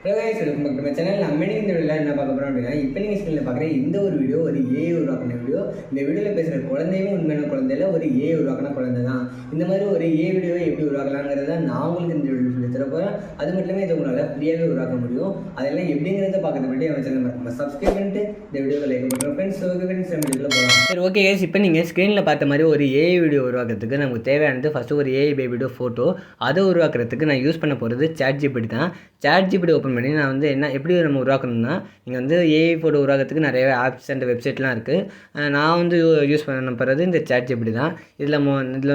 Hello guys, welcome back to my channel. நம்ம இந்த வீடியோவில் என்ன பார்க்க போகிறோம் அப்படின்னா, இப்போ நீங்கள் ஸ்கிரீனில் பார்க்குற இந்த ஒரு வீடியோ ஒரு ஏஐ உருவாக்கின வீடியோ. இந்த வீடியோவில் பேசுகிற குழந்தையுமே உண்மையான குழந்தையில ஒரு ஏஐ உருவாக்கின குழந்தை தான். இந்த மாதிரி ஒரு ஏஐ வீடியோவை எப்படி உருவாக்கலாங்கிறத நான் உங்களுக்கு இந்த வீடியோ சொல்லி தரப்போகிறேன். அது மட்டும் இல்லாமல் இதை உங்களால் ஃப்ரீயாகவே உருவாக்க முடியும். அதெல்லாம் எப்படிங்கிறத பார்க்கறது மட்டும் என் சேனல் நம்ம சப்ஸ்கிரைப் பண்ணிட்டு இந்த வீடியோவில் லைக் பண்ணுறோம் ஃப்ரெண்ட்ஸ். ஓகே ஃப்ரெண்ட்ஸ், நம்ம வீடியோவில் போகலாம். சரி, ஓகே கைஸ், இப்போ நீங்கள் ஸ்க்ரீனில் பார்த்த மாதிரி ஒரு ஏஐ வீடியோ உருவாக்குறதுக்கு நமக்கு தேவையானது ஃபஸ்ட்டு ஒரு ஏஐ பேபியோட ஃபோட்டோ. அதை உருவாக்குறதுக்கு நான் யூஸ் பண்ண போகிறது ChatGPT தான். ChatGPT ஓப்பன் பண்ணி நான் வந்து எப்படி நம்ம உருவாக்கணும்னா, நீங்கள் வந்து ஏஐ ஃபோட்டோ உருவாக்கிறதுக்கு நிறைய ஆப்ஸ் அண்ட் வெப்சைட்லாம் இருக்குது. நான் வந்து யூஸ் பண்ண போகிறது இந்த ChatGPT தான். இதில்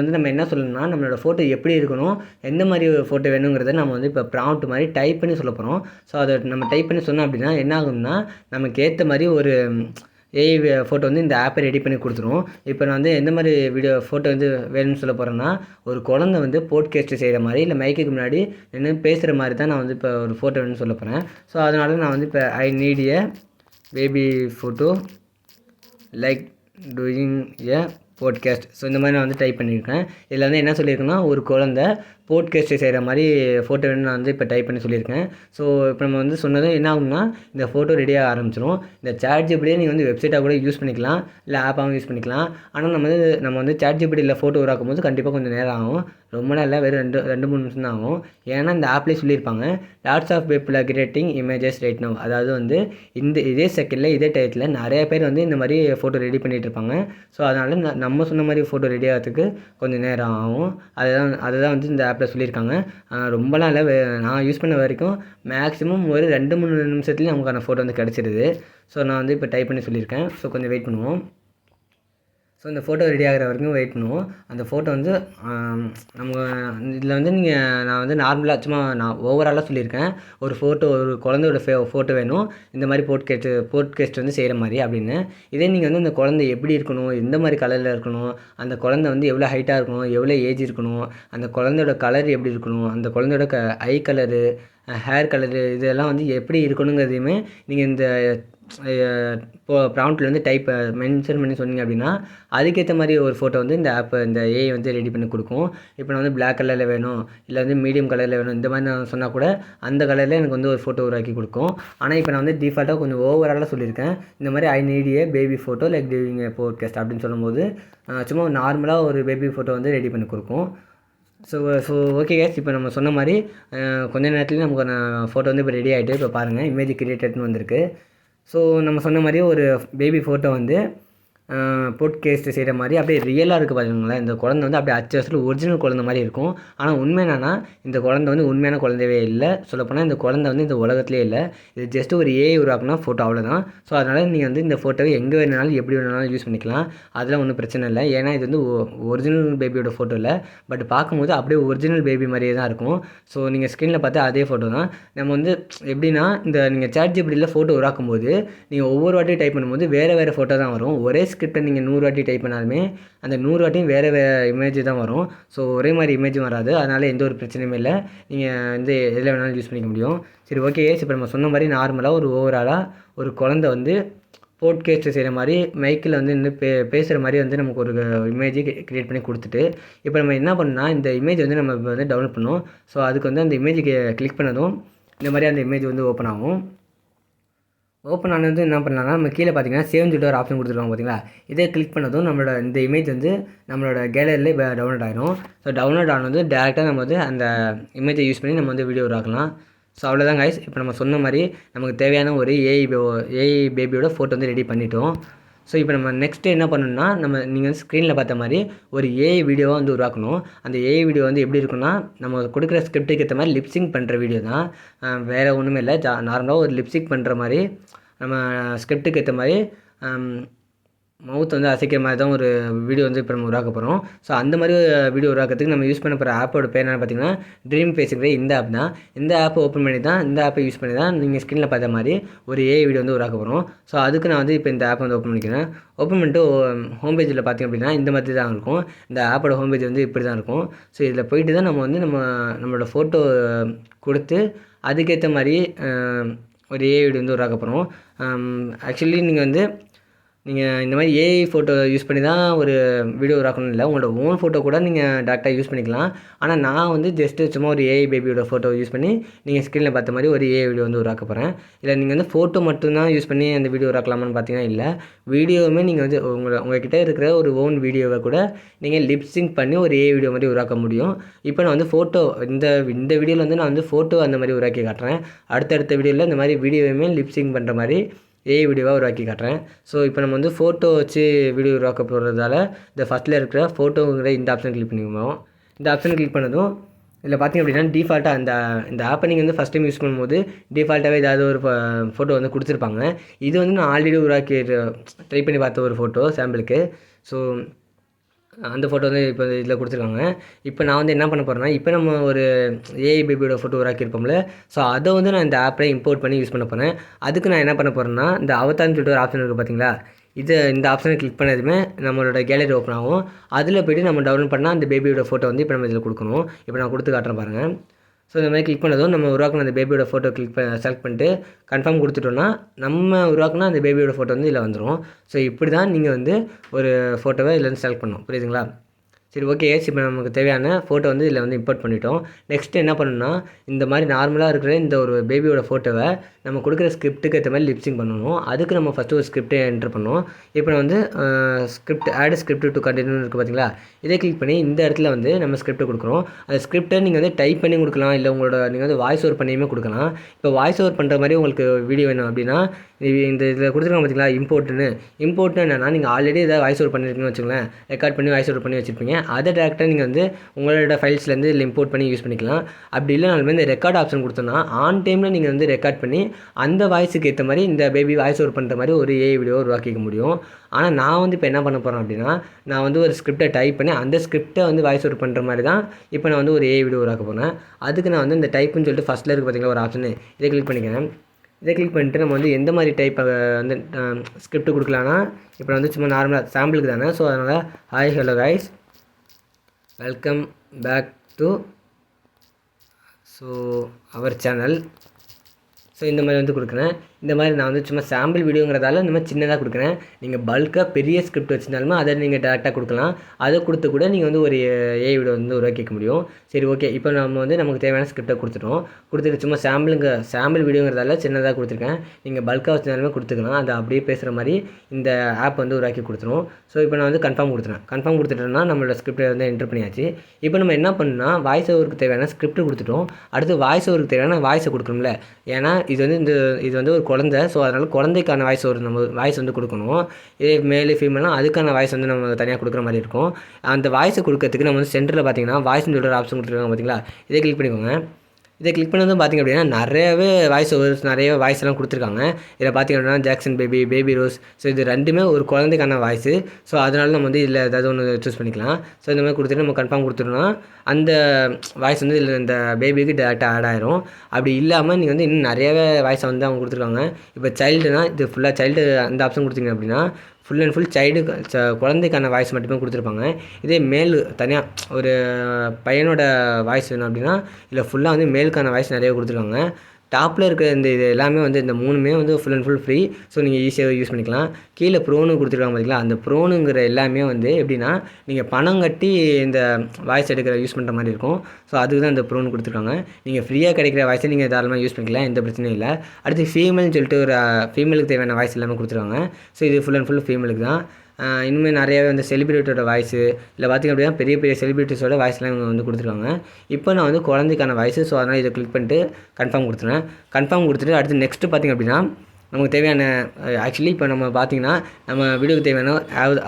வந்து நம்ம என்ன சொல்லணும்னா, நம்மளோட ஃபோட்டோ எப்படி இருக்கணும், எந்த மாதிரி ஃபோட்டோ வேணுங்கிறத நம்ம வந்து இப்போ ப்ராம்ப்ட் மாதிரி டைப் பண்ணி சொல்ல போகிறோம். ஸோ அதை நம்ம டைப் பண்ணி சொன்னோம் அப்படின்னா என்ன ஆகும்னா, நமக்கு ஏற்ற மாதிரி ஒரு ஏஐ ஃபோட்டோ வந்து இந்த ஆப்பை ரெடி பண்ணி கொடுத்துரும். இப்போ நான் வந்து எந்த மாதிரி ஃபோட்டோ வந்து வேணும்னு சொல்ல போகிறேன்னா, ஒரு குழந்தை வந்து போட்காஸ்ட் செய்கிற மாதிரி இல்லை மைக்குக்கு முன்னாடி நின்று பேசுகிற மாதிரி தான் நான் வந்து இப்போ ஒரு ஃபோட்டோ வேணும்னு சொல்ல போகிறேன். ஸோ அதனால நான் வந்து இப்போ I need a baby photo like doing a podcast. So இந்த மாதிரி நான் வந்து டைப் பண்ணியிருக்கேன். இதில் வந்து என்ன சொல்லியிருக்கேன்னா, ஒரு குழந்தை போட்காஸ்ட் செய்கிற மாதிரி ஃபோட்டோ வேணும்னு நான் வந்து இப்போ டைப் பண்ணி சொல்லியிருக்கேன். ஸோ இப்போ நம்ம வந்து சொன்னதும் என்ன ஆகும்னா, இந்த ஃபோட்டோ ரெடியாக ஆரம்பிச்சிடும். இந்த ChatGPT நீங்கள் வந்து வெப்சைட்டாக கூட யூஸ் பண்ணிக்கலாம், இல்லை ஆப்பாகவும் யூஸ் பண்ணிக்கலாம். ஆனால் நம்ம வந்து ChatGPTயில் ஃபோட்டோ உருவாக்கும் போது கண்டிப்பாக கொஞ்சம் நேரம் ஆகும். ரொம்ப நாள் இல்லை, வெறும் 2-3 நிமிஷம் தான் ஆகும். ஏன்னா இந்த ஆப்லேயே சொல்லியிருப்பாங்க, lots of people are creating images right now. அதாவது வந்து இதே செகண்டில் இதே டயத்தில் நிறைய பேர் வந்து இந்த மாதிரி ஃபோட்டோ ரெடி பண்ணிகிட்டு இருப்பாங்க. ஸோ அதனால் நம்ம சொன்ன மாதிரி ஃபோட்டோ ரெடி ஆகிறதுக்கு கொஞ்சம் நேரம் ஆகும். அதுதான் வந்து இந்த ஆப்பில் சொல்லியிருக்காங்க. ரொம்பலாம் இல்லை, நான் யூஸ் பண்ண வரைக்கும் மேக்ஸிமம் ஒரு 2-3 நிமிஷத்துலேயும் நமக்கான ஃபோட்டோ வந்து கிடச்சிருது. ஸோ நான் வந்து இப்போ டைப் பண்ணி சொல்லியிருக்கேன். ஸோ கொஞ்சம் வெயிட் பண்ணுவோம். ஸோ இந்த ஃபோட்டோ ரெடி ஆகிற வரைக்கும் வெயிட் பண்ணுவோம். அந்த ஃபோட்டோ வந்து நம்ம இதில் வந்து நான் வந்து நார்மலாக சும்மா நான் ஓவராலாக சொல்லியிருக்கேன். ஒரு குழந்தையோட ஃபோட்டோ வேணும், இந்த மாதிரி போட்காஸ்ட் வந்து செய்கிற மாதிரி அப்படின்னு. இதே நீங்கள் வந்து அந்த குழந்தை எப்படி இருக்கணும், எந்த மாதிரி கலரில் இருக்கணும், அந்த குழந்தை வந்து எவ்வளோ ஹைட்டாக இருக்கணும், எவ்வளோ ஏஜ் இருக்கணும், அந்த குழந்தையோட கலர் எப்படி இருக்கணும், அந்த குழந்தையோட ஐ கலரு, ஹேர் கலரு, இதெல்லாம் வந்து எப்படி இருக்கணுங்கிறதையுமே நீங்கள் இந்த ப்ராம்ப்டில் வந்து மென்ஷன் பண்ணி சொன்னீங்க அப்படின்னா, அதுக்கேற்ற மாதிரி ஒரு ஃபோட்டோ வந்து இந்த ஏஐ வந்து ரெடி பண்ணி கொடுக்கும். இப்போ நான் வந்து பிளாக் கலரில் வேணும், இல்லை வந்து மீடியம் கலரில் வேணும், இந்த மாதிரி நான் சொன்னால் கூட அந்த கலரில் எனக்கு வந்து ஒரு ஃபோட்டோ உருவாக்கி கொடுக்கும். ஆனால் இப்போ நான் வந்து டிஃபால்ட்டாக கொஞ்சம் ஓவராலாக சொல்லியிருக்கேன். இந்த மாதிரி I need A baby photo like doing A podcast அப்படின்னு சொல்லும்போது சும்மா நார்மலாக ஒரு பேபி ஃபோட்டோ வந்து ரெடி பண்ணி கொடுக்கும். ஸோ ஓகே கேஸ், இப்போ நம்ம சொன்ன மாதிரி கொஞ்ச நேரத்துலேயும் நமக்கு ஃபோட்டோ வந்து இப்போ ரெடி ஆகிட்டு இப்போ பாருங்கள், இமேஜ் கிரியேட்டட்னு வந்திருக்கு. ஸோ நம்ம சொன்ன மாதிரி ஒரு பேபி ஃபோட்டோ வந்து போட்காஸ்ட் செய்கிற மாதிரி அப்படியே ரியலாக இருக்குது பாருங்களேன். இந்த குழந்தை வந்து அப்படியே அச்சு ஒரிஜினல் குழந்தை மாதிரி இருக்கும். ஆனால் உண்மை என்னன்னா, இந்த குழந்தை வந்து உண்மையான குழந்தையே இல்லை. சொல்லப்போனால் இந்த குழந்தை வந்து இந்த உலகத்துலேயே இல்லை. இது ஜஸ்ட் ஒரு ஏஐ உருவாக்குனா ஃபோட்டோ, அவ்வளோதான். ஸோ அதனால் நீங்கள் வந்து இந்த ஃபோட்டோவை எங்கே வேணாலும் எப்படி வேணாலும் யூஸ் பண்ணிக்கலாம். அதெல்லாம் ஒன்றும் பிரச்சனை இல்லை. ஏன்னா இது வந்து ஒரிஜினல் பேபியோட ஃபோட்டோ இல்லை, பட் பார்க்கும்போது அப்படியே ஒரிஜினல் பேபி மாதிரியே தான் இருக்கும். ஸோ நீங்கள் ஸ்க்ரீனில் பார்த்தா அதே ஃபோட்டோ தான். நம்ம வந்து எப்படின்னா, நீங்கள் ChatGPTயில் ஃபோட்டோ உருவாக்கும் போது நீங்கள் ஒவ்வொரு வாட்டியும் டைப் பண்ணும்போது வேறு ஃபோட்டோ தான் வரும். ஒரே ஸ்கிரிப்டை நீங்கள் 100 வாட்டி டைப் பண்ணாலுமே அந்த 100 வாட்டியும் வேறு இமேஜ் தான் வரும். ஸோ ஒரே மாதிரி இமேஜும் வராது. அதனால் எந்த ஒரு பிரச்சனையுமே இல்லை. நீங்கள் வந்து எதில் வேணாலும் யூஸ் பண்ணிக்க முடியும். சரி, ஓகே. இப்போ நம்ம சொன்ன மாதிரி நார்மலாக ஒரு ஓவராலாக ஒரு குழந்தை வந்து போட்காஸ்ட் செய்கிற மாதிரி மைக்கில் வந்து இன்னும் பேசுகிற மாதிரி வந்து நமக்கு ஒரு இமேஜ் க்ரியேட் பண்ணி கொடுத்துட்டு, இப்போ நம்ம என்ன பண்ணோம்னா, இந்த இமேஜ் வந்து நம்ம வந்து டவுன்லோட் பண்ணோம். ஸோ அதுக்கு வந்து அந்த இமேஜுக்கு கிளிக் பண்ணதும் இந்த மாதிரி அந்த இமேஜ் வந்து ஓப்பன் ஆகும். ஓப்பன் ஆனது என்ன பண்ணலாம்னா, நம்ம கீழே பார்த்தீங்கன்னா சேவ் சொல்லிட்டு ஒரு ஆப்ஷன் கொடுத்துருக்காங்க பார்த்தீங்களா. இதே கிளிக் பண்ணதும் நம்மளோட இந்த இமேஜ் வந்து நம்மளோட கேலரியில் இப்போ டவுன்லோட் ஆகிடும். ஸோ டவுன்லோட் ஆனது டேரெக்டாக நம்ம வந்து அந்த இமேஜை யூஸ் பண்ணி நம்ம வந்து வீடியோ உருவாக்கலாம். ஸோ அவ்வளோதான் கைஸ். இப்போ நம்ம சொன்ன மாதிரி நமக்கு தேவையான ஒரு ஏஐ பேபியோட ஃபோட்டோ வந்து ரெடி பண்ணிட்டோம். ஸோ இப்போ நம்ம நெக்ஸ்ட்டு என்ன பண்ணணும்னா, நீங்கள் வந்து ஸ்க்ரீனில் பார்த்த மாதிரி ஒரு ஏஐ வீடியோவை வந்து உருவாக்கணும். அந்த ஏஐ வீடியோ வந்து எப்படி இருக்குன்னா, நம்ம கொடுக்குற ஸ்கிரிப்டுக்கு ஏற்ற மாதிரி லிப்சிங் பண்ணுற வீடியோ தான். வேறு ஒன்றுமே இல்லை. நார்மலாக ஒரு லிப்சிங் பண்ணுற மாதிரி நம்ம ஸ்கிரிப்டுக்கு ஏற்ற மாதிரி மவுத் வந்து அசைக்கிற மாதிரி தான் ஒரு வீடியோ வந்து இப்போ நம்ம உருவாக்க போகிறோம். ஸோ அந்த மாதிரி வீடியோ உருவாக்கிறதுக்கு நம்ம யூஸ் பண்ண போகிற ஆப்போட பேர் என்னென்னு பார்த்தீங்கன்னா, ட்ரீம் ஃபேஸுங்கிற இந்த ஆப் தான். இந்த ஆப்பை ஓப்பன் பண்ணி தான், இந்த ஆப்பை யூஸ் பண்ணி தான் நீங்கள் ஸ்க்ரீனில் பார்த்த மாதிரி ஒரு ஏஐ வீடியோ வந்து உருவாக்க போகிறோம். ஸோ அதுக்கு நான் வந்து இப்போ இந்த ஆப்பை வந்து ஓப்பன் பண்ணிக்கிறேன். ஓப்பன் பண்ணிட்டு ஹோம் பேஜில் பார்த்திங்க அப்படின்னா இந்த மாதிரி தான் இருக்கும். இந்த ஆப்போட ஹோம் பேஜ் வந்து இப்படி தான் இருக்கும். ஸோ இதில் போயிட்டு தான் நம்ம வந்து நம்மளோட ஃபோட்டோ கொடுத்து அதுக்கேற்ற மாதிரி ஒரு ஏஐ வீடியோ வந்து உருவாக்க போகிறோம். ஆக்சுவலி நீங்கள் வந்து நீங்கள் இந்த மாதிரி ஏஐ ஃபோட்டோ யூஸ் பண்ணி தான் ஒரு வீடியோ உருவாக்கணும் இல்லை, உங்களோட ஓன் ஃபோட்டோ கூட நீங்கள் டேரெக்டாக யூஸ் பண்ணிக்கலாம். ஆனால் நான் வந்து ஜஸ்ட்டு சும்மா ஒரு ஏஐ பேபியோட ஃபோட்டோ யூஸ் பண்ணி நீங்கள் ஸ்க்ரீனில் பார்த்த மாதிரி ஒரு ஏஐ வீடியோ வந்து உருவாக்க போகிறேன். இல்லை நீங்கள் வந்து ஃபோட்டோ மட்டும்தான் யூஸ் பண்ணி அந்த வீடியோ உருவாக்கலாமான்னு பார்த்தீங்கன்னா இல்லை, வீடியோவுமே நீங்கள் வந்து உங்கள்கிட்ட இருக்கிற ஒரு ஓன் வீடியோவை கூட நீங்கள் லிப்சிங் பண்ணி ஒரு ஏஐ வீடியோ மாதிரி உருவாக்க முடியும். இப்போ நான் வந்து ஃபோட்டோ இந்த வீடியோவில் வந்து நான் வந்து ஃபோட்டோ அந்த மாதிரி உருவாக்கி காட்டுறேன். அடுத்தடுத்த வீடியோவில் இந்த மாதிரி வீடியோவுமே லிப்சிங் பண்ணுற மாதிரி ஏஐ வீடியோவாக உருவாக்கி காட்டுறேன். ஸோ இப்போ நம்ம வந்து ஃபோட்டோ வச்சு வீடியோ உருவாக்க போகிறதால இந்த ஃபஸ்ட்டில் இருக்கிற ஃபோட்டோங்கிற இந்த ஆப்ஷன் கிளிக் பண்ணிக்குவோம். இந்த ஆப்ஷன் கிளிக் பண்ணதும் இதில் பார்த்திங்க அப்படின்னா டிஃபால்ட்டாக இந்த ஆப்பை நீங்கள் வந்து ஃபஸ்ட் டைம் யூஸ் பண்ணும்போது டிஃபால்ட்டாகவே ஏதாவது ஒரு ஃபோட்டோ வந்து கொடுத்துருப்பாங்க. இது வந்து நான் ஆல்ரெடி உருவாக்கி ட்ரை பண்ணி பார்த்த ஒரு ஃபோட்டோ சாம்பிளுக்கு. ஸோ அந்த ஃபோட்டோ வந்து இப்போ இதில் கொடுத்துருக்காங்க. இப்போ நான் வந்து என்ன பண்ண போகிறேன்னா, இப்போ நம்ம ஒரு ஏஐ பேபியோட ஃபோட்டோ உருவாக்கியிருப்போம்ல, ஸோ அதை வந்து நான் இந்த ஆப்பில் இம்போர்ட் பண்ணி யூஸ் பண்ண போகிறேன். அதுக்கு நான் என்ன பண்ண போகிறேன்னா, இந்த அவதார்னு சொல்லிட்டு ஒரு ஆப்ஷன் இருக்குது பார்த்தீங்களா, இந்த ஆப்ஷனை கிளிக் பண்ணதுமே நம்மளோட கேலரி ஓப்பன் ஆகும். அதில் போய்ட்டு நம்ம டவுன்லோட் பண்ணால் அந்த பேபியோட ஃபோட்டோ வந்து இப்போ நம்ம இதில் கொடுக்கணும். இப்போ நான் கொடுத்து காட்டுறேன் பாருங்கள். ஸோ இந்த மாதிரி கிளிக் பண்ணதும் நம்ம உருவாக்கின அந்த பேபியோட ஃபோட்டோ செலக்ட் பண்ணிட்டு கன்ஃபார்ம் கொடுத்துட்டோன்னா நம்ம உருவாக்கினா அந்த பேபியோட ஃபோட்டோ வந்து இதில் வந்துடும். ஸோ இப்படி தான் நீங்கள் வந்து ஒரு ஃபோட்டோவை இதில் வந்து செலக்ட் பண்ணணும். புரியுதுங்களா? சரி, ஓகே. இப்போ நமக்கு தேவையான ஃபோட்டோ வந்து இதில் வந்து இம்போர்ட் பண்ணிட்டோம். நெக்ஸ்ட்டு என்ன பண்ணணும்னா, இந்த மாதிரி நார்மலாக இருக்கிற இந்த ஒரு பேபியோட ஃபோட்டோவை நம்ம கொடுக்குற ஸ்கிரிப்ட்டுக்கு ஏற்ற மாதிரி லிப்சிங் பண்ணணும். அதுக்கு நம்ம ஃபஸ்ட்டு ஒரு ஸ்கிரிப்டை என்ட்ரு பண்ணணும். இப்போ நான் வந்து ஸ்கிரிப்ட் டு கண்டினியூ இருக்குது பார்த்தீங்களா, இதை கிளிக் பண்ணி இந்த இடத்துல வந்து நம்ம ஸ்கிரிப்டை கொடுக்குறோம். அந்த ஸ்கிரிப்டை நீங்கள் வந்து டைப் பண்ணி கொடுக்கலாம், இல்லை நீங்கள் வந்து வாய்ஸ் ஓவர் பண்ணியுமே கொடுக்கலாம். இப்போ வாய்ஸ் ஓவர் பண்ணுற மாதிரி உங்களுக்கு வீடியோ வேணும் அப்படின்னா இந்த இதில் கொடுத்துருக்காங்க பார்த்தீங்களா, இம்போர்ட்னு என்னென்னா, நீங்கள் ஆல்ரெடி ஏதாவது வாய்ஸ் ஓவர் பண்ணியிருக்கீங்கன்னு வச்சுக்கோங்களேன், ரெக்கார்ட் பண்ணி வாய்ஸ் ஓவர் பண்ணி வச்சுருப்பீங்க. அதை டேரெக்டாக நீங்கள் வந்து உங்களோட ஃபைல்ஸ்லேருந்து இதில் இம்போர்ட் பண்ணி யூஸ் பண்ணிக்கலாம். அப்படி இல்லைனாலுமே இந்த ரெக்கார்ட் ஆப்ஷன் கொடுத்தோன்னா ஆன் டைமில் நீங்கள் வந்து ரெக்கார்ட் பண்ணி அந்த வாய்ஸுக்கு ஏற்ற மாதிரி இந்த பேபி வாய்ஸ் ஓவர் பண்ணுற மாதிரி ஒரு ஏஐ வீடியோ உருவாக்கிக்க முடியும். ஆனால் நான் வந்து இப்போ என்ன பண்ண போகிறேன் அப்படின்னா, நான் வந்து ஒரு ஸ்கிரிப்டை டைப் பண்ணி அந்த ஸ்கிரிப்டை வந்து வாய்ஸ் ஓவர் பண்ணுற மாதிரி தான் இப்போ நான் வந்து ஒரு ஏஐ வீடியோ உருவாக்க போகிறேன். அதுக்கு நான் வந்து இந்த டைப்புன்னு சொல்லிட்டு ஃபஸ்ட்டில் இருக்குது பார்த்தீங்களா ஒரு ஆப்ஷனு, இதை கிளிக் பண்ணிக்கிறேன். இதை கிளிக் பண்ணிட்டு நம்ம வந்து எந்த மாதிரி டைப் வந்து ஸ்கிரிப்ட் கொடுக்கலான்னா, இப்போ வந்து சும்மா நார்மலாக சாம்பிளுக்கு தானே. ஸோ அதனால் hi hello guys, welcome back to our channel. So இந்த மாதிரி வந்து கொடுக்குறேன். இந்த மாதிரி நான் வந்து சும்மா சாம்பிள் வீடியோங்கிறதால இந்த மாதிரி சின்னதாக கொடுக்குறேன். நீங்கள் பல்காக பெரிய ஸ்கிரிப்ட் வச்சுருந்தாலுமே அதை நீங்கள் டேரெக்டாக கொடுக்கலாம். அதை கொடுத்து கூட நீங்கள் வந்து ஒரு ஏஐ வீடியோ வந்து உருவாக்கிக்க முடியும். சரி, ஓகே. இப்போ நம்ம வந்து நமக்கு தேவையான ஸ்கிரிப்டை கொடுத்துட்டு சும்மா சாம்பிள் வீடியோங்கிறதால சின்னதாக கொடுத்துருக்கேன். நீங்கள் பல்காக வச்சுருந்தாலுமே கொடுத்துக்கலாம். அதை அப்படியே பேசுகிற மாதிரி இந்த ஆப் வந்து உருவாக்கி கொடுத்துரும். ஸோ இப்போ நான் வந்து கன்ஃபார்ம் கொடுத்துட்டேன்னா நம்மளோட ஸ்கிரிப்டை வந்து என்டர் பண்ணியாச்சு. இப்போ நம்ம என்ன பண்ணணும்னா, வாய்ஸ் ஓவருக்கு தேவையான ஸ்கிரிப்ட் கொடுத்துட்டோம். அடுத்து வாய்ஸ் ஓவருக்கு தேவையான வாய்ஸை கொடுக்கணும்ல. ஏன்னா இது வந்து ஒரு குழந்தை. ஸோ அதனால் குழந்தைக்கான வாய்ஸ் நம்ம வாய்ஸ் வந்து கொடுக்கணும். இதே மேலு ஃபீமேல்னால் அதுக்கான வாய்ஸ் வந்து நம்ம தனியாக கொடுக்குற மாதிரி இருக்கும். அந்த வாய்ஸை கொடுக்கறதுக்கு நம்ம வந்து சென்டரில் பார்த்தீங்கன்னா வாய்ஸ்னு சொல்லிட்டு ஒரு ஆப்ஷன் கொடுத்துருக்காங்க பார்த்தீங்களா, இதை கிளிக் பண்ணிக்கோங்க. இதை கிளிக் பண்ணதும் பார்த்திங்க அப்படின்னா நிறையவே வாய்ஸ் எல்லாம் கொடுத்துருக்காங்க. இதில் பார்த்திங்க அப்படின்னா ஜாக்சன் பேபி ரோஸ். ஸோ இது ரெண்டுமே ஒரு குழந்தைக்கான வாய்ஸு. ஸோ அதனால நம்ம வந்து இதில் ஏதாவது ஒன்று சூஸ் பண்ணிக்கலாம். ஸோ இந்த மாதிரி கொடுத்துட்டு நம்ம கன்ஃபார்ம் கொடுத்துட்டோம்னா அந்த வாய்ஸ் வந்து இதில் இந்த பேபிக்கு டேரெக்டாக ஆட் ஆயிரும். அப்படி இல்லாமல் நீங்கள் வந்து இன்னும் நிறையவே வாய்ஸை வந்து அவங்க கொடுத்துருக்காங்க. இப்போ சைல்டுனா இது ஃபுல்லாக சைல்டு அந்த ஆப்ஷன் கொடுத்தீங்க அப்படின்னா ஃபுல் அண்ட் ஃபுல் குழந்தைக்கான வாய்ஸ் மட்டுமே கொடுத்துருப்பாங்க. இதே மேல் தனியாக ஒரு பையனோட வாய்ஸ் வேணும் அப்படின்னா இல்லை ஃபுல்லாக வந்து மேலுக்கான வாய்ஸ் நிறைய கொடுத்துருக்காங்க. டாப்பில் இருக்கிற இது எல்லாமே வந்து இந்த 3மே வந்து full and full free. So நீங்கள் ஈஸியாக யூஸ் பண்ணிக்கலாம். கீழே ப்ரோனு கொடுத்துருக்காங்க பார்த்தீங்களா, அந்த ப்ரோனுங்கிற எல்லாமே வந்து எப்படின்னா நீங்கள் பணம் கட்டி இந்த வாய்ஸ் யூஸ் பண்ணுற மாதிரி இருக்கும். ஸோ அதுக்கு தான் இந்த ப்ரோனு கொடுத்துருக்காங்க. நீங்கள் ஃப்ரீயாக கிடைக்கிற வாய்ஸை நீங்கள் தாராளமாக யூஸ் பண்ணிக்கலாம், எந்த பிரச்சனையும் இல்லை. அடுத்து ஃபீமேல்னு சொல்லிட்டு ஒரு ஃபீமேலுக்கு தேவையான வாய்ஸ் எல்லாமே கொடுத்துருக்காங்க. ஸோ இது ஃபுல் அண்ட் ஃபுல் ஃபீமேலுக்கு தான். இனிமேல் நிறையாவே வந்து செலிபிரிட்டியோட வாய்ஸு இல்லை பார்த்திங்க அப்படின்னா பெரிய செலிபிரிட்டிஸோட வாய்ஸ்லாம் இவங்க வந்து கொடுத்துருக்காங்க. இப்போ நான் வந்து குழந்தைக்கான வாய்ஸு. ஸோ அதனால் இதை கிளிக் பண்ணிட்டு கன்ஃபார்ம் கொடுத்துட்டு அடுத்து நெக்ஸ்ட்டு பார்த்திங்க அப்படின்னா நமக்கு தேவையான ஆக்சுவலி இப்போ நம்ம பார்த்திங்கன்னா நம்ம வீடியோக்கு தேவையான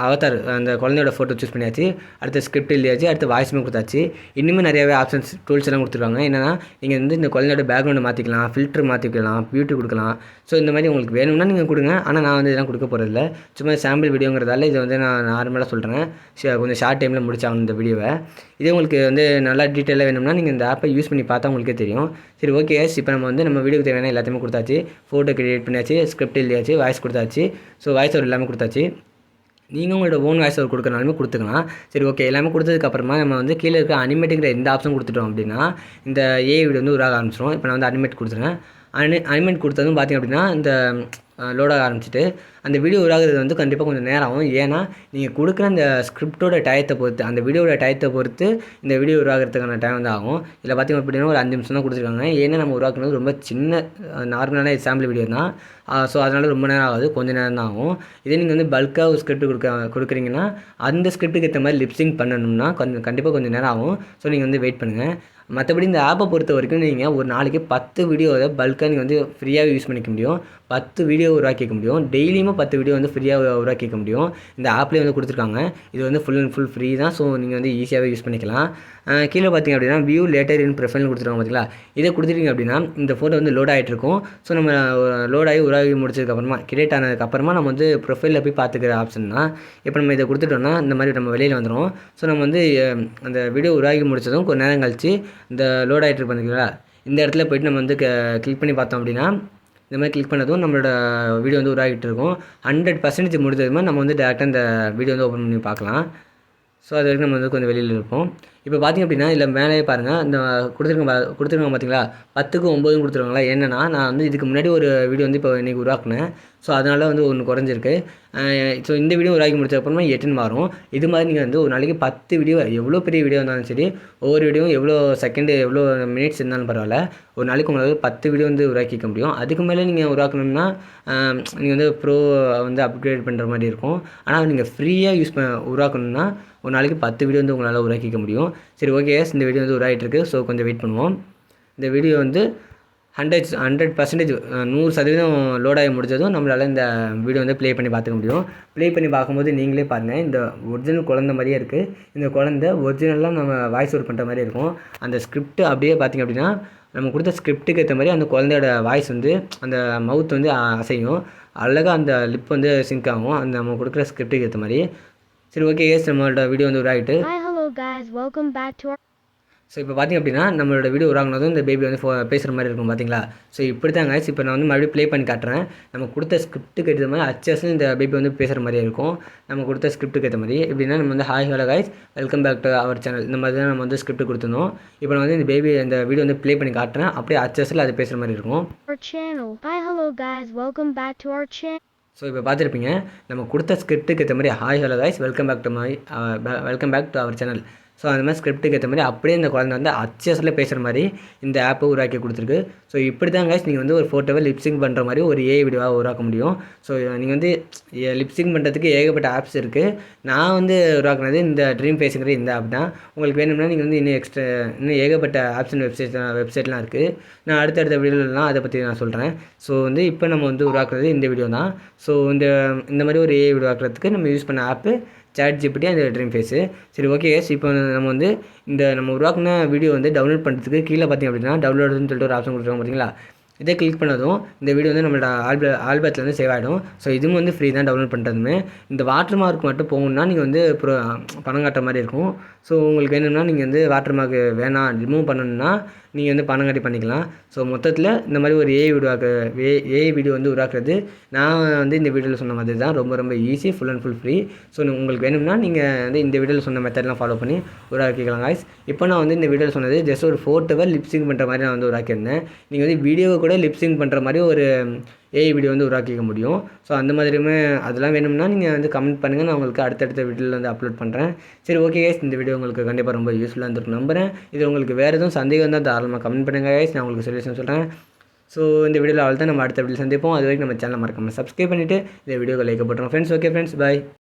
அவதார் அந்த குழந்தையோட ஃபோட்டோ சூஸ் பண்ணியாச்சு. அடுத்த ஸ்கிரிப்ட் எழுதியாச்சு. அடுத்து வாய்ஸுமே கொடுத்தாச்சு. இன்னுமே நிறையாவே ஆப்ஷன்ஸ் டூல்ஸ் எல்லாம் கொடுத்துருக்காங்க. என்னென்னா நீங்கள் வந்து இந்த குழந்தையோட பேக்ரவுண்டை மாற்றிக்கலாம், ஃபில்ட்ரு மாற்றிக்கலாம், பியூட்டி கொடுக்கலாம். ஸோ இந்த மாதிரி உங்களுக்கு வேணும்னா நீங்கள் கொடுங்க. ஆனால் நான் வந்து இதெல்லாம் கொடுக்க போகிறதில்ல, சும்மா சாம்பிள் வீடியோங்கிறதால இதை வந்து நான் நார்மலாக சொல்கிறேன். கொஞ்சம் ஷார்ட் டைமில் முடிச்சாங்க இந்த வீடியோவை. இதே உங்களுக்கு வந்து நல்லா டீட்டெயிலாக வேணும்னா நீங்கள் இந்த ஆப்பை யூஸ் பண்ணி பார்த்தா உங்களுக்கே தெரியும். சரி, ஓகே. இப்போ நம்ம வந்து நம்ம வீடியோக்கு தேவையான எல்லாத்தையுமே கொடுத்தாச்சு. ஃபோட்டோ கிரியேட் பண்ணியாச்சு, ஸ்கிரிப்ட் எழுதியாச்சு, வாய்ஸ் கொடுத்தாச்சு. ஸோ வாய்ஸ் ஓவர் எல்லாமே கொடுத்தாச்சு. நீங்கள் உங்களோட ஓன் வாய்ஸ் ஓவர் கொடுக்கறனாலுமே கொடுத்துக்கலாம். சரி, ஓகே. எல்லாமே கொடுத்ததுக்கப்புறமா நம்ம வந்து கீழே இருக்க அனிமேட்டுங்கிற எந்த ஆப்ஷன் கொடுத்துட்டோம் அப்படின்னா இந்த ஏஐ வீடியோ வந்து உருவாக ஆரம்பிச்சிடும். இப்போ நான் வந்து அனிமேட் கொடுத்துறேன். அனிமேட் கொடுத்ததும் பார்த்திங்க அப்படின்னா இந்த லோடாக ஆரம்பிச்சிட்டு அந்த வீடியோ உருவாகிறது வந்து கண்டிப்பாக கொஞ்சம் நேரம் ஆகும். ஏன்னா நீங்கள் கொடுக்குற அந்த ஸ்கிரிப்டோட டயத்தை பொறுத்து, அந்த வீடியோட டயத்தை பொறுத்து இந்த வீடியோ உருவாகிறதுக்கான டைம் வந்து ஆகும். இதில் பார்த்திங்க அப்படின்னா ஒரு 5 நிமிஷம் தான் கொடுத்துருக்காங்க. ஏன்னா நம்ம உருவாக்குறது ரொம்ப சின்ன நார்மலான சாம்பிள் வீடியோ தான். ஸோ அதனால் ரொம்ப நேரம் ஆகாது, கொஞ்சம் நேரம் தான் ஆகும். இதே நீங்கள் வந்து பல்காக ஒரு ஸ்கிரிப்ட் கொடுக்குறீங்கன்னா அந்த ஸ்கிரிப்ட்டுக்கு ஏற்ற மாதிரி லிப்சிங் பண்ணணும்னா கண்டிப்பாக கொஞ்சம் நேரம் ஆகும். ஸோ நீங்கள் வந்து வெயிட் பண்ணுங்கள். மற்றபடி இந்த ஆப்பை பொறுத்த வரைக்கும் நீங்கள் ஒரு நாளைக்கு 10 வீடியோவை பல்காக நீங்கள் வந்து ஃப்ரீயாகவே யூஸ் பண்ணிக்க முடியும். 10 வீடியோ உருவாக்கிக்க முடியும். டெய்லியுமே 10 வீடியோ வந்து ஃப்ரீயாக உருவாக்கிக்க முடியும். இந்த ஆப்லேயே வந்து கொடுத்துருக்காங்க. இது வந்து ஃபுல் அண்ட் ஃபுல் ஃப்ரீ தான். ஸோ நீங்கள் வந்து ஈஸியாகவே யூஸ் பண்ணிக்கலாம். கீழே பார்த்திங்க அப்படின்னா வியூ லேட்டர் இன் ப்ரொஃபைல்னு கொடுத்துருக்காங்க பார்த்தீங்களா. இதை கொடுத்துட்டீங்க அப்படின்னா இந்த ஃபோட்டோ வந்து லோட் ஆகிட்டு இருக்கும். ஸோ நம்ம லோட் ஆகி உருவாகி முடிச்சதுக்கப்புறமா கிரியேட் ஆனதுக்கப்புறமா நம்ம வந்து ப்ரொஃபைலில் போய் பார்த்துக்கிற ஆப்ஷன் தான். இப்போ நம்ம இதை கொடுத்துட்டோம்னா இந்த மாதிரி நம்ம வெளியில் வந்துடும். ஸோ நம்ம வந்து அந்த வீடியோ உருவாகி முடித்ததும் கொஞ்சம் நேரம் கழிச்சு இந்த லோட் ஆகிட்டு இருப்போம் பார்த்தீங்களா, இந்த இடத்துல போய்ட்டு நம்ம வந்து கிளிக் பண்ணி பார்த்தோம் அப்படின்னா இந்த மாதிரி கிளிக் பண்ணதும் நம்மளோட வீடியோ வந்து உருவாகிட்டு இருக்கும். 100% முடிஞ்சதுமே நம்ம வந்து டேரெக்டாக இந்த வீடியோ வந்து ஓப்பன் பண்ணி பார்க்கலாம். ஸோ அது வரைக்கும் நம்ம வந்து கொஞ்சம் வெளியில் இருப்போம். இப்போ பார்த்திங்க அப்படின்னா இதில் மேலேயே பாருங்கள், இந்த கொடுத்துருக்காங்க பார்த்தீங்களா, 10க்கு 9 கொடுத்துருக்காங்களா. என்னென்னா நான் வந்து இதுக்கு முன்னாடி ஒரு வீடியோ வந்து இப்போ இன்றைக்கி உருவாக்குனேன். ஸோ அதனால் வந்து ஒன்று குறைஞ்சிருக்கு. ஸோ இந்த வீடியோ உருவாக்கி முடிச்சதுக்கப்புறமா 8ன்னு மாறும். இது மாதிரி நீங்கள் வந்து ஒரு நாளைக்கு 10 வீடியோ, எவ்வளோ பெரிய வீடியோ இருந்தாலும் சரி, ஒவ்வொரு வீடியோவும் எவ்வளோ செகண்டு எவ்வளோ மினிட்ஸ் இருந்தாலும் பரவாயில்ல, ஒரு நாளைக்கு உங்களால் 10 வீடியோ வந்து உருவாக்கிக்க முடியும். அதுக்கு மேலே நீங்கள் உருவாக்கணும்னா நீங்கள் வந்து ப்ரோ வந்து அப்கிரேட் பண்ணுற மாதிரி இருக்கும். ஆனால் நீங்கள் ஃப்ரீயாக உருவாக்கணும்னா ஒரு நாளைக்கு 10 வீடியோ வந்து உங்களால் உருவாக்கிக்க முடியும். சரி, ஓகே, இந்த வீடியோ வந்து உருவாகிட்டுருக்கு. ஸோ கொஞ்சம் வெயிட் பண்ணுவோம். இந்த வீடியோ வந்து 100% 100% லோட் ஆகி முடிஞ்சதும் நம்மளால் இந்த வீடியோ வந்து ப்ளே பண்ணி பார்த்துக்க முடியும். ப்ளே பண்ணி பார்க்கும்போது நீங்களே பாருங்கள், இந்த ஒரிஜினல் குழந்தை மாதிரியே இருக்குது. இந்த குழந்தை ஒரிஜினலாக நம்ம வாய்ஸ் ஓவர் பண்ணுற மாதிரி இருக்கும். அந்த ஸ்கிரிப்ட் அப்படியே பார்த்திங்க அப்படின்னா நம்ம கொடுத்த ஸ்கிரிப்ட்டுக்கு ஏற்ற மாதிரி அந்த குழந்தையோட வாய்ஸ் வந்து அந்த மவுத் வந்து அசையும். அழகாக அந்த லிப் வந்து சிங்க் ஆகும் அந்த நம்ம கொடுக்குற ஸ்கிரிப்ட்டுக்கு ஏற்ற மாதிரி. சரி, ஓகே, நம்மளோட வீடியோ வந்து உருவாகிட்டு. ஸோ இப்போ பார்த்திங்க அப்படின்னா நம்மளோட வீடியோ உருவாகினதும் இந்த பேபி வந்து பேசுகிற மாதிரி இருக்கும் பார்த்தீங்களா. ஸோ இப்படி தான் கைஸ். இப்போ நான் வந்து மறுபடியும் ப்ளே பண்ணி காட்டுறேன். நம்ம கொடுத்த ஸ்கிரிப்ட்டுக்கு ஏற்ற மாதிரி அச்சஸும் இந்த பேபி வந்து பேசுகிற மாதிரியே இருக்கும். நம்ம கொடுத்த ஸ்கிரிப்ட்டுக்கு ஏற்ற மாதிரி எப்படின்னா நம்ம வந்து hi hello guys welcome back to our channel, இந்த மாதிரி தான் நம்ம வந்து ஸ்கிரிப்ட் கொடுத்துருந்தோம். இப்போ நான் வந்து இந்த பேபி அந்த வீடியோ வந்து ப்ளே பண்ணி காட்டுறேன். அப்படியே அச்சஸில் அது பேசுகிற மாதிரி இருக்கும். ஸோ இப்போ பார்த்துருப்பீங்க, நம்ம கொடுத்த ஸ்கிரிப்ட்டுக்கு ஏற்ற மாதிரி hi hello guys welcome back to our channel. So அந்த மாதிரி ஸ்கிரிப்ட்டுக்கு ஏற்ற மாதிரி அப்படியே இந்த குழந்தை வந்து அச்சஸில் பேசுகிற மாதிரி இந்த ஆப்பை உருவாக்கி கொடுத்துருக்கு. ஸோ இப்படி தான் கைஸ் நீங்கள் வந்து ஒரு ஃபோட்டோவை லிப்சிங் பண்ணுற மாதிரி ஒரு ஏஐ வீடியோவாக உருவாக்க முடியும். ஸோ நீங்கள் வந்து லிப்சிங் பண்ணுறதுக்கு ஏகப்பட்ட ஆப்ஸ் இருக்குது. நான் வந்து உருவாக்குனது இந்த ட்ரீம் ஃபேஸுங்கிற இந்த ஆப் தான். உங்களுக்கு வேணும்னா நீங்கள் வந்து இன்னும் ஏகப்பட்ட ஆப்ஸ் அண்ட் வெப்சைட்லாம் இருக்குது. நான் அடுத்தடுத்த வீடியோலாம் அதை பற்றி நான் சொல்கிறேன். ஸோ வந்து இப்போ நம்ம வந்து உருவாக்குறது இந்த வீடியோ தான். ஸோ இந்த மாதிரி ஒரு ஏஐ உருவாக்குறதுக்கு நம்ம யூஸ் பண்ண ஆப்பு ChatGPT அந்த ட்ரீம் ஃபேஸு. சரி, ஓகே, இப்போ நம்ம வந்து நம்ம உருவாக்குன வீடியோ வந்து டவுன்லோட் பண்ணுறதுக்கு கீழே பார்த்திங்க அப்படின்னா டவுன்லோடுன்னு சொல்லிட்டு ஒரு ஆப்ஷன் கொடுத்துருக்காங்க பார்த்தீங்களா. இதை கிளிக் பண்ணதும் இந்த வீடியோ வந்து நம்மளோட ஆல்பத்தில் வந்து சேவ் ஆகிடும். ஸோ இதுவும் வந்து ஃப்ரீ தான் டவுன்லோட் பண்ணுறதுமே. இந்த வாட்டர் மார்க் மட்டும் போகணுன்னா நீங்கள் வந்து பணம் காட்டுற மாதிரி இருக்கும். ஸோ உங்களுக்கு வேணும்னா நீங்கள் வந்து வாட்டர் மார்க் வேணாம் ரிமூவ் பண்ணணுன்னா நீங்கள் வந்து பணம் கட்டி பண்ணிக்கலாம். ஸோ மொத்தத்தில் இந்த மாதிரி ஒரு ஏஐ வீடியோ வந்து உருவாக்குறது நான் வந்து இந்த வீடியோவில் சொன்ன மாதிரி தான் ரொம்ப ரொம்ப easy, full and full free. So உங்களுக்கு வேணும்னா நீங்கள் வந்து இந்த வீடியோவில் சொன்ன மெத்தட்லாம் ஃபாலோ பண்ணி உருவாக்கிக்கலாம் காய்ஸ். இப்போ நான் வந்து இந்த வீடியோவில் சொன்னது ஜஸ்ட் ஒரு ஃபோட்டோவை லிப்சிங் பண்ணுற மாதிரி நான் வந்து உருவாக்கியிருந்தேன். நீங்கள் வந்து வீடியோவை கூட லிப்சிங் பண்ணுற மாதிரி ஒரு ஏஐ வீடியோ வந்து உருவாக்கிக்க முடியும். ஸோ அந்த மாதிரியுமே அதெல்லாம் வேணும்னா நீங்கள் வந்து கமெண்ட் பண்ணுங்கள், நான் உங்களுக்கு அடுத்தடுத்த வீடியோவில் வந்து அப்லோட் பண்ணுறேன். சரி, ஓகே கைஸ், இந்த வீடியோ உங்களுக்கு கண்டிப்பாக ரொம்ப யூஸ்ஃபுல்லாக இருந்திருக்கு நம்புகிறேன். இது உங்களுக்கு வேறு எதுவும் சந்தேகம் தான் தாராளமாக கமெண்ட் பண்ணுங்கள் கைஸ், நான் உங்களுக்கு சொல்யூஷன் சொல்கிறேன். ஸோ இந்த வீடியோவில் அவள் தான் நம்ம அடுத்த வீடியோ சந்திப்போம். அது வரைக்கும் நம்ம சேனலை மறக்காமல் சப்ஸ்கிரைப் பண்ணிவிட்டு இந்த வீடியோக்கு லைக் போட்டுருங்க ஃப்ரெண்ட்ஸ். ஓகே ஃப்ரெண்ட்ஸ், பாய்.